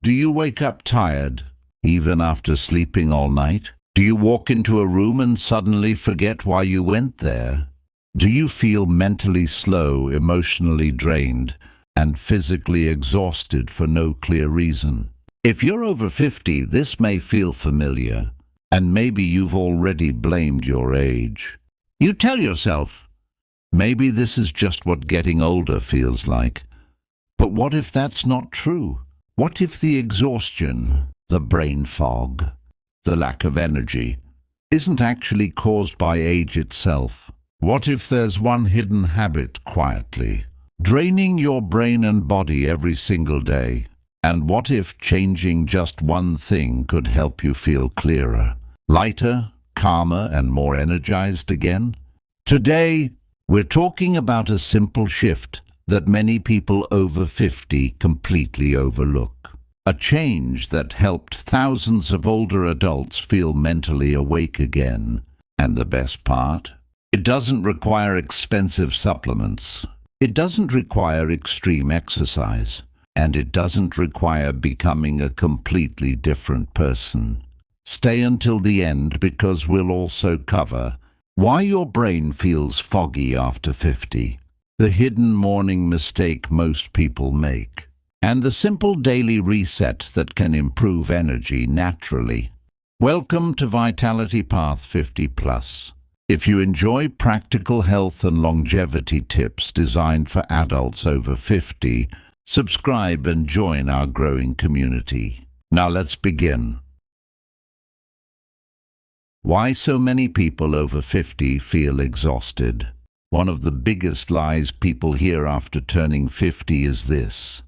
Do you wake up tired, even after sleeping all night? Do you walk into a room and suddenly forget why you went there? Do you feel mentally slow, emotionally drained, and physically exhausted for no clear reason? If you're over 50, this may feel familiar, and maybe you've already blamed your age. You tell yourself, maybe this is just what getting older feels like. But what if that's not true? What if the exhaustion, the brain fog, the lack of energy, isn't actually caused by age itself? What if there's one hidden habit quietly, draining your brain and body every single day? And what if changing just one thing could help you feel clearer, lighter, calmer, and more energized again? Today, we're talking about a simple shift that many people over 50 completely overlook. A change that helped thousands of older adults feel mentally awake again. And the best part? It doesn't require expensive supplements. It doesn't require extreme exercise. And it doesn't require becoming a completely different person. Stay until the end because we'll also cover why your brain feels foggy after 50, the hidden morning mistake most people make, and the simple daily reset that can improve energy naturally. Welcome to Vitality Path 50 Plus. If you enjoy practical health and longevity tips designed for adults over 50, subscribe and join our growing community. Now let's begin. Why so many people over 50 feel exhausted? One of the biggest lies people hear after turning 50 is this: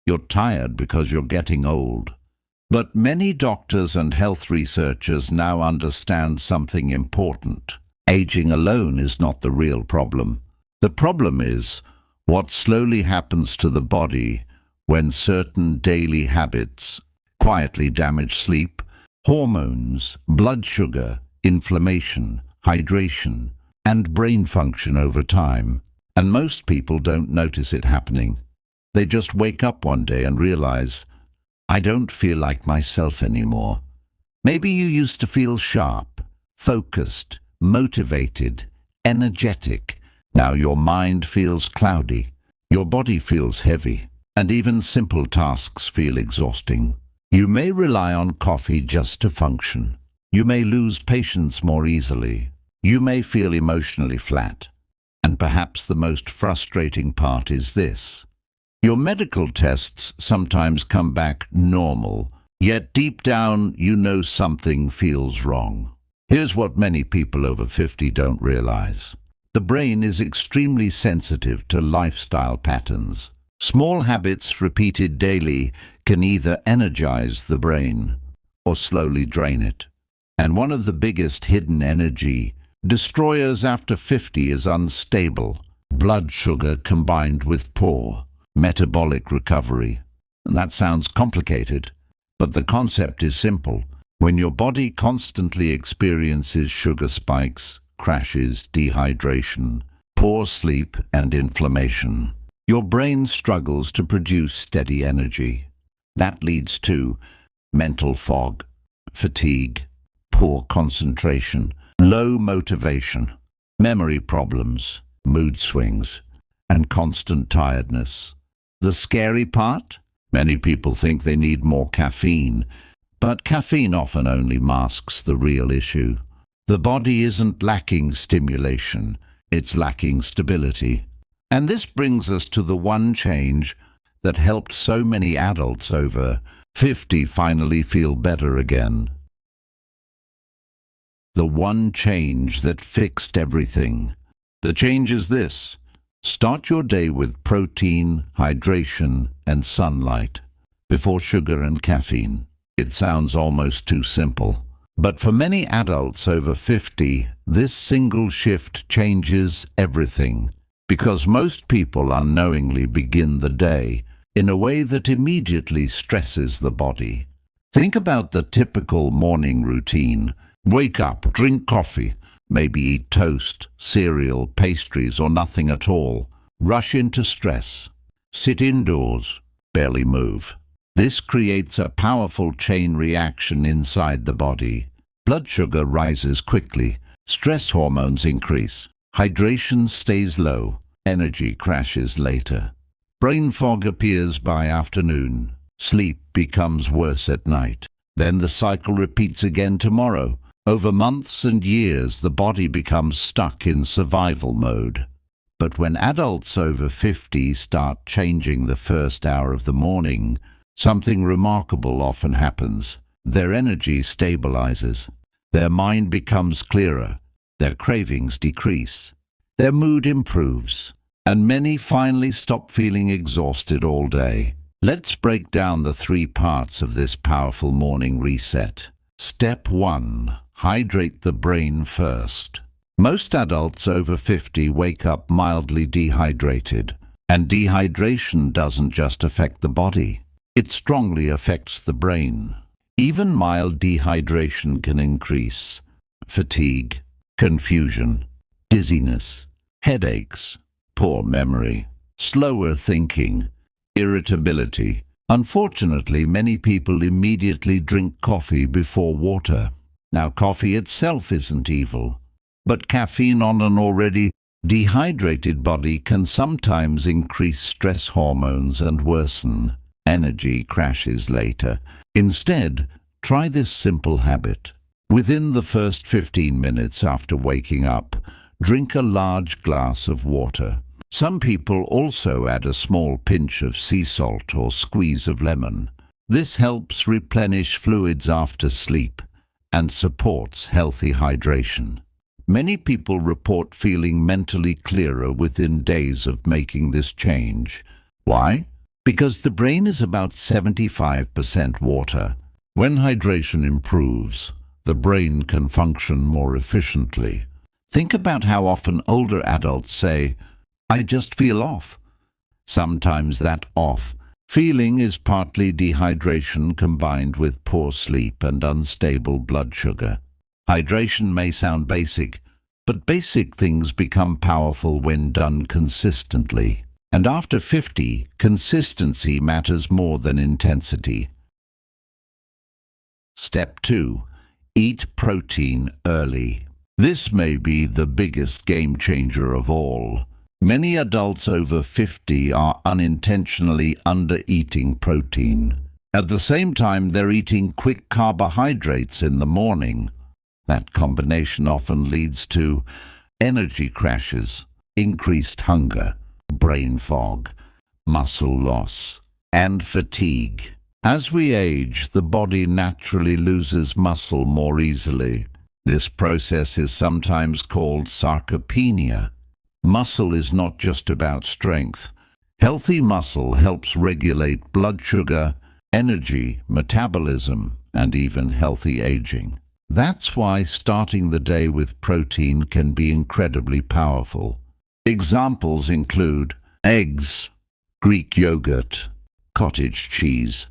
you're tired because you're getting old. But many doctors and health researchers now understand something important. Aging alone is not the real problem. The problem is what slowly happens to the body when certain daily habits quietly damage sleep, hormones, blood sugar, inflammation, hydration, and brain function over time. And most people don't notice it happening. They just wake up one day and realize, I don't feel like myself anymore. Maybe you used to feel sharp, focused, motivated, energetic. Now your mind feels cloudy, your body feels heavy, and even simple tasks feel exhausting. You may rely on coffee just to function. You may lose patience more easily. You may feel emotionally flat. And perhaps the most frustrating part is this: your medical tests sometimes come back normal, yet deep down you know something feels wrong. Here's what many people over 50 don't realize. The brain is extremely sensitive to lifestyle patterns. Small habits repeated daily can either energize the brain or slowly drain it. And one of the biggest hidden energy destroyers after 50 is unstable blood sugar combined with poor metabolic recovery. And that sounds complicated, but the concept is simple. When your body constantly experiences sugar spikes, crashes, dehydration, poor sleep, and inflammation, your brain struggles to produce steady energy. That leads to mental fog, fatigue, poor concentration, low motivation, memory problems, mood swings, and constant tiredness. The scary part? Many people think they need more caffeine, but caffeine often only masks the real issue. The body isn't lacking stimulation, it's lacking stability. And this brings us to the one change that helped so many adults over 50 finally feel better again. The one change that fixed everything. The change is this: start your day with protein, hydration, and sunlight, before sugar and caffeine. It sounds almost too simple. But for many adults over 50, this single shift changes everything, because most people unknowingly begin the day in a way that immediately stresses the body. Think about the typical morning routine. Wake up, drink coffee, maybe eat toast, cereal, pastries, or nothing at all. Rush into stress. Sit indoors, barely move. This creates a powerful chain reaction inside the body. Blood sugar rises quickly, stress hormones increase, hydration stays low, energy crashes later. Brain fog appears by afternoon, sleep becomes worse at night. Then the cycle repeats again tomorrow. Over months and years, the body becomes stuck in survival mode. But when adults over 50 start changing the first hour of the morning, something remarkable often happens. Their energy stabilizes. Their mind becomes clearer. Their cravings decrease. Their mood improves. And many finally stop feeling exhausted all day. Let's break down the 3 parts of this powerful morning reset. Step 1. Hydrate the brain first. Most adults over 50 wake up mildly dehydrated. And dehydration doesn't just affect the body. It strongly affects the brain. Even mild dehydration can increase fatigue, confusion, dizziness, headaches, poor memory, slower thinking, irritability. Unfortunately, many people immediately drink coffee before water. Now, coffee itself isn't evil, but caffeine on an already dehydrated body can sometimes increase stress hormones and worsen energy crashes later. Instead, try this simple habit. Within the first 15 minutes after waking up, drink a large glass of water. Some people also add a small pinch of sea salt or squeeze of lemon. This helps replenish fluids after sleep and supports healthy hydration. Many people report feeling mentally clearer within days of making this change. Why? Because the brain is about 75% water. When hydration improves, the brain can function more efficiently. Think about how often older adults say, "I just feel off." Sometimes that off feeling is partly dehydration combined with poor sleep and unstable blood sugar. Hydration may sound basic, but basic things become powerful when done consistently. And after 50, consistency matters more than intensity. Step 2. Eat protein early. This may be the biggest game changer of all. Many adults over 50 are unintentionally under-eating protein. At the same time, they're eating quick carbohydrates in the morning. That combination often leads to energy crashes, increased hunger, brain fog, muscle loss, and fatigue. As we age, the body naturally loses muscle more easily. This process is sometimes called sarcopenia. Muscle is not just about strength. Healthy muscle helps regulate blood sugar, energy, metabolism, and even healthy aging. That's why starting the day with protein can be incredibly powerful. Examples include eggs, Greek yogurt, cottage cheese,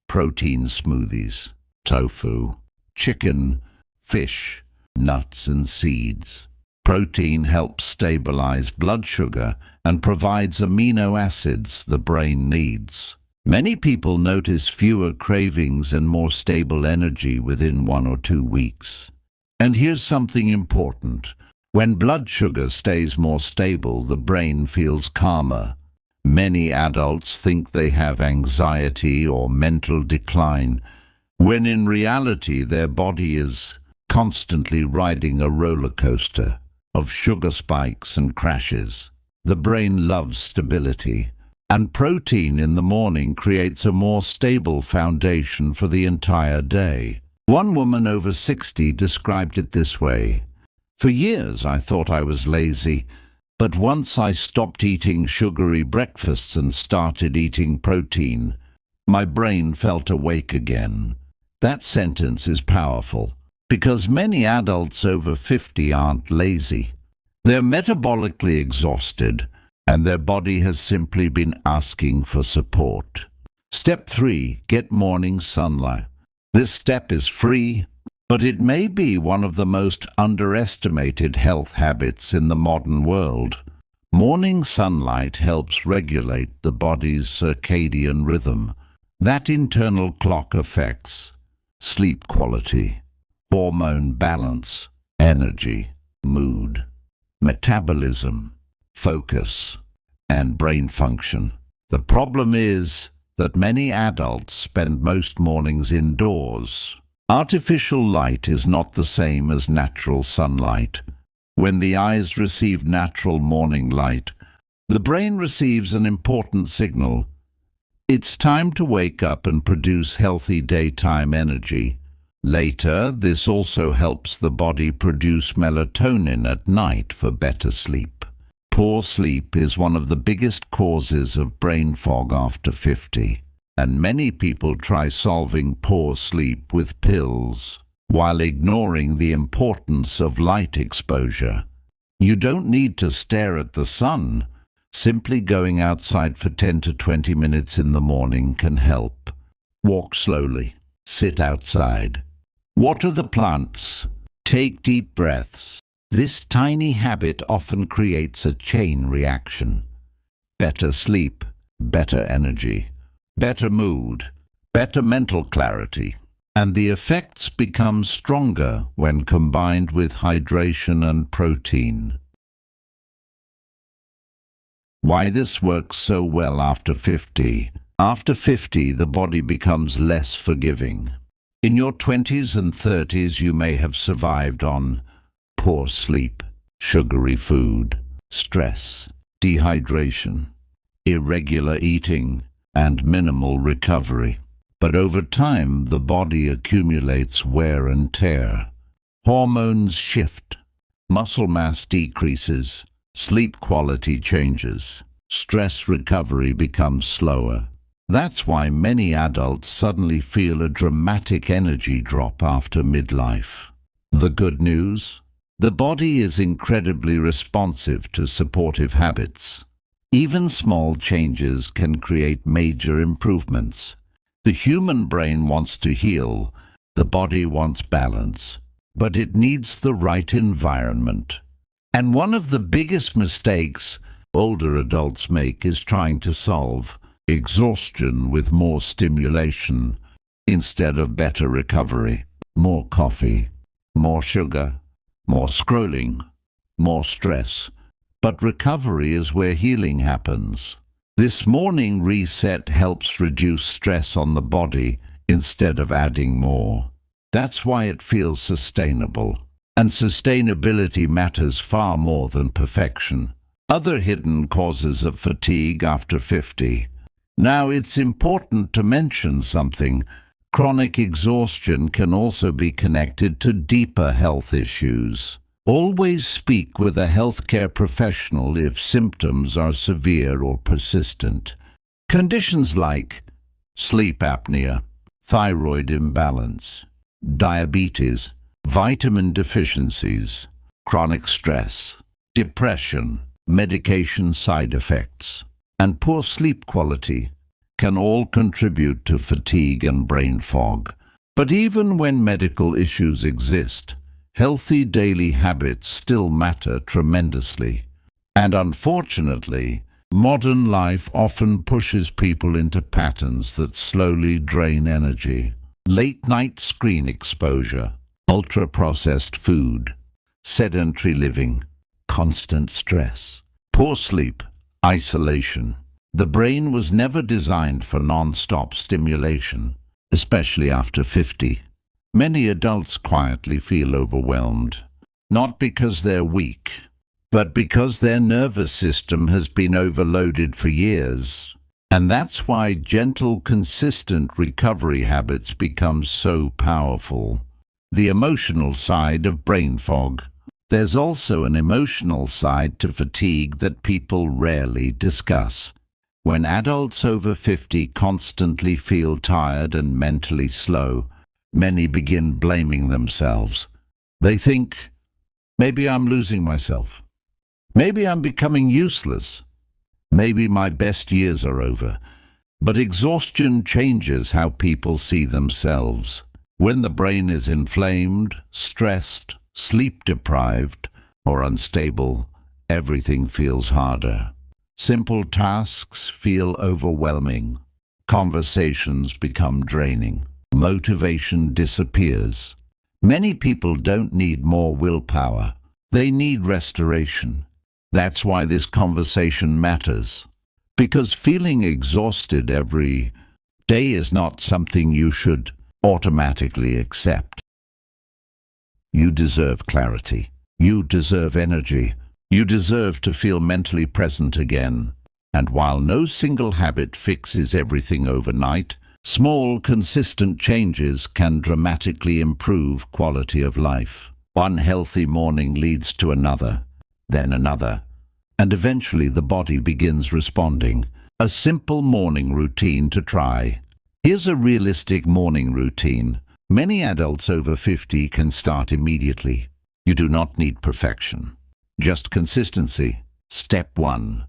protein smoothies, tofu, chicken, fish, nuts and seeds. Protein helps stabilize blood sugar and provides amino acids the brain needs. Many people notice fewer cravings and more stable energy within 1 or 2 weeks. And here's something important. When blood sugar stays more stable, the brain feels calmer. Many adults think they have anxiety or mental decline, when in reality their body is constantly riding a roller coaster of sugar spikes and crashes. The brain loves stability, and protein in the morning creates a more stable foundation for the entire day. One woman over 60 described it this way: "For years I thought I was lazy, but once I stopped eating sugary breakfasts and started eating protein, my brain felt awake again." That sentence is powerful, because many adults over 50 aren't lazy. They're metabolically exhausted, and their body has simply been asking for support. Step 3. Get morning sunlight. This step is free, but it may be one of the most underestimated health habits in the modern world. Morning sunlight helps regulate the body's circadian rhythm. That internal clock affects sleep quality, hormone balance, energy, mood, metabolism, focus, and brain function. The problem is that many adults spend most mornings indoors. Artificial light is not the same as natural sunlight. When the eyes receive natural morning light, the brain receives an important signal. It's time to wake up and produce healthy daytime energy. Later, this also helps the body produce melatonin at night for better sleep. Poor sleep is one of the biggest causes of brain fog after 50, and many people try solving poor sleep with pills, while ignoring the importance of light exposure. You don't need to stare at the sun. Simply going outside for 10 to 20 minutes in the morning can help. Walk slowly. Sit outside. Water the plants. Take deep breaths. This tiny habit often creates a chain reaction. Better sleep, better energy, better mood, better mental clarity. And the effects become stronger when combined with hydration and protein. Why this works so well after 50. After 50, the body becomes less forgiving. In your 20s and 30s, you may have survived on poor sleep, sugary food, stress, dehydration, irregular eating, and minimal recovery. But over time, the body accumulates wear and tear. Hormones shift, muscle mass decreases, sleep quality changes, stress recovery becomes slower. That's why many adults suddenly feel a dramatic energy drop after midlife. The good news? The body is incredibly responsive to supportive habits. Even small changes can create major improvements. The human brain wants to heal, the body wants balance, but it needs the right environment. And one of the biggest mistakes older adults make is trying to solve exhaustion with more stimulation instead of better recovery. More coffee, more sugar, more scrolling, more stress. But recovery is where healing happens. This morning reset helps reduce stress on the body instead of adding more. That's why it feels sustainable. And sustainability matters far more than perfection. Other hidden causes of fatigue after 50. Now, it's important to mention something. Chronic exhaustion can also be connected to deeper health issues. Always speak with a healthcare professional if symptoms are severe or persistent. Conditions like sleep apnea, thyroid imbalance, diabetes, vitamin deficiencies, chronic stress, depression, medication side effects, and poor sleep quality can all contribute to fatigue and brain fog. But even when medical issues exist, healthy daily habits still matter tremendously. And unfortunately, modern life often pushes people into patterns that slowly drain energy. Late-night screen exposure, ultra-processed food, sedentary living, constant stress, poor sleep, isolation. The brain was never designed for non-stop stimulation, especially after 50. Many adults quietly feel overwhelmed, not because they're weak, but because their nervous system has been overloaded for years. And that's why gentle, consistent recovery habits become so powerful. The emotional side of brain fog. There's also an emotional side to fatigue that people rarely discuss. When adults over 50 constantly feel tired and mentally slow, many begin blaming themselves. They think, maybe I'm losing myself. Maybe I'm becoming useless. Maybe my best years are over. But exhaustion changes how people see themselves. When the brain is inflamed, stressed, sleep-deprived, or unstable, everything feels harder. Simple tasks feel overwhelming. Conversations become draining. Motivation disappears. Many people don't need more willpower. They need restoration. That's why this conversation matters. Because feeling exhausted every day is not something you should automatically accept. You deserve clarity. You deserve energy. You deserve to feel mentally present again. And while no single habit fixes everything overnight, small, consistent changes can dramatically improve quality of life. One healthy morning leads to another, then another, and eventually the body begins responding. A simple morning routine to try. Here's a realistic morning routine. Many adults over 50 can start immediately. You do not need perfection, just consistency. Step 1.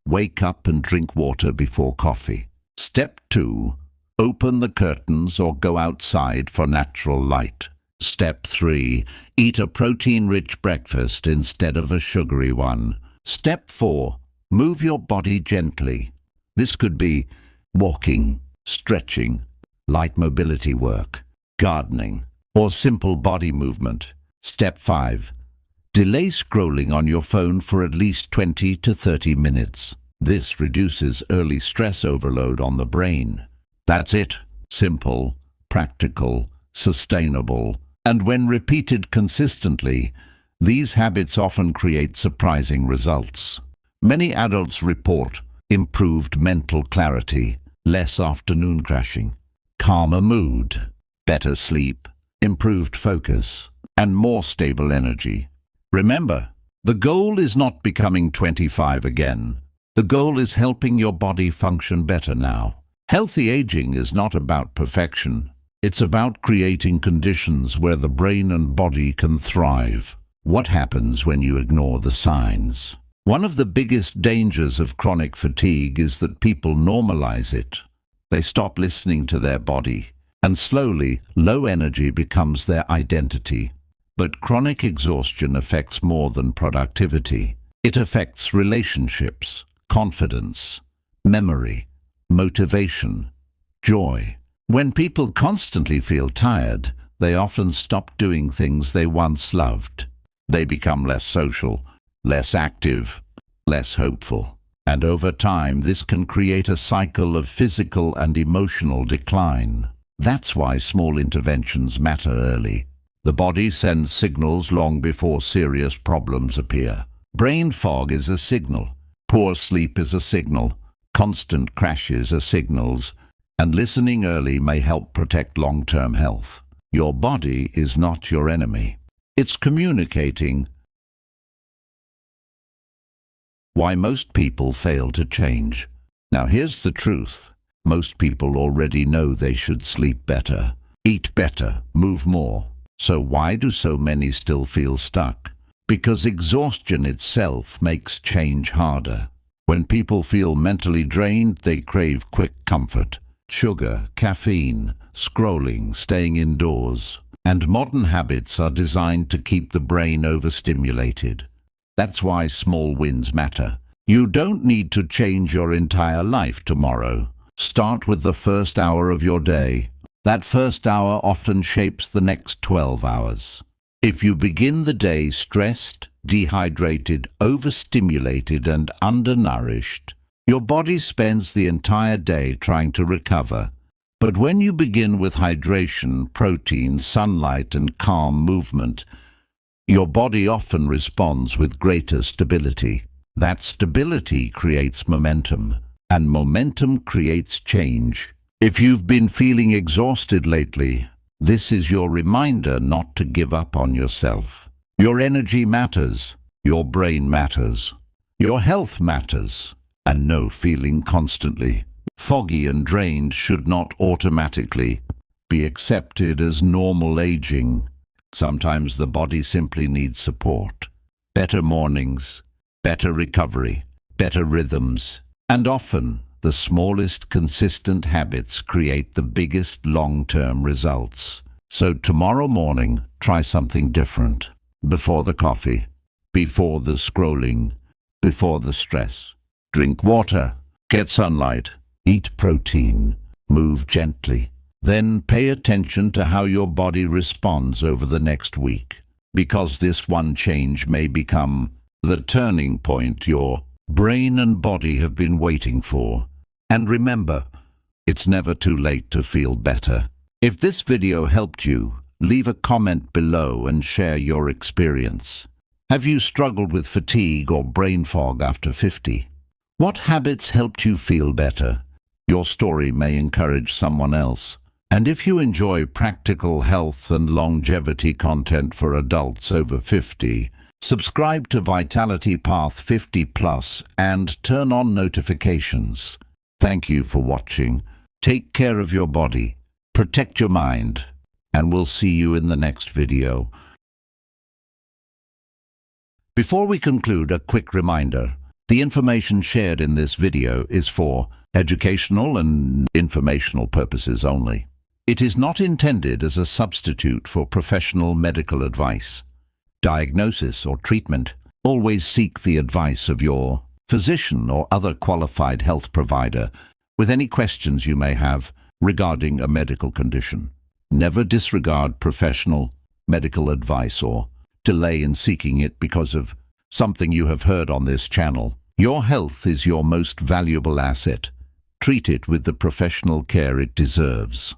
Wake up and drink water before coffee. Step 2. Open the curtains or go outside for natural light. Step 3. Eat a protein-rich breakfast instead of a sugary one. Step 4. Move your body gently. This could be walking, stretching, light mobility work, gardening, or simple body movement. Step 5. Delay scrolling on your phone for at least 20 to 30 minutes. This reduces early stress overload on the brain. That's it. Simple, practical, sustainable, and when repeated consistently, these habits often create surprising results. Many adults report improved mental clarity, less afternoon crashing, calmer mood, better sleep, improved focus, and more stable energy. Remember, the goal is not becoming 25 again. The goal is helping your body function better now. Healthy aging is not about perfection. It's about creating conditions where the brain and body can thrive. What happens when you ignore the signs? One of the biggest dangers of chronic fatigue is that people normalize it. They stop listening to their body, and slowly, low energy becomes their identity. But chronic exhaustion affects more than productivity. It affects relationships, confidence, memory, motivation, joy. When people constantly feel tired, they often stop doing things they once loved. They become less social, less active, less hopeful. And over time, this can create a cycle of physical and emotional decline. That's why small interventions matter early. The body sends signals long before serious problems appear. Brain fog is a signal. Poor sleep is a signal. Constant crashes are signals. And listening early may help protect long-term health. Your body is not your enemy. It's communicating. Why most people fail to change. Now here's the truth. Most people already know they should sleep better, eat better, move more. So why do so many still feel stuck? Because exhaustion itself makes change harder. When people feel mentally drained, they crave quick comfort. Sugar, caffeine, scrolling, staying indoors. And modern habits are designed to keep the brain overstimulated. That's why small wins matter. You don't need to change your entire life tomorrow. Start with the first hour of your day. That first hour often shapes the next 12 hours. If you begin the day stressed, dehydrated, overstimulated, and undernourished, your body spends the entire day trying to recover. But when you begin with hydration, protein, sunlight, and calm movement, your body often responds with greater stability. That stability creates momentum, and momentum creates change. If you've been feeling exhausted lately, this is your reminder not to give up on yourself. Your energy matters, your brain matters, your health matters, and no feeling constantly foggy and drained should not automatically be accepted as normal aging. Sometimes the body simply needs support. Better mornings, better recovery, better rhythms, and often the smallest consistent habits create the biggest long-term results. So tomorrow morning, try something different. Before the coffee, before the scrolling, before the stress. Drink water, get sunlight, eat protein, Move gently. Then pay attention to how your body responds over the next week, because this one change may become the turning point your brain and body have been waiting for. And remember, it's never too late to feel better. If this video helped you, leave a comment below and share your experience. Have you struggled with fatigue or brain fog after 50? What habits helped you feel better? Your story may encourage someone else. And if you enjoy practical health and longevity content for adults over 50, subscribe to Vitality Path 50 Plus and turn on notifications. Thank you for watching. Take care of your body, protect your mind, and we'll see you in the next video. Before we conclude, a quick reminder. The information shared in this video is for educational and informational purposes only. It is not intended as a substitute for professional medical advice, diagnosis, or treatment. Always seek the advice of your physician or other qualified health provider with any questions you may have regarding a medical condition. Never disregard professional medical advice or delay in seeking it because of something you have heard on this channel. Your health is your most valuable asset. Treat it with the professional care it deserves.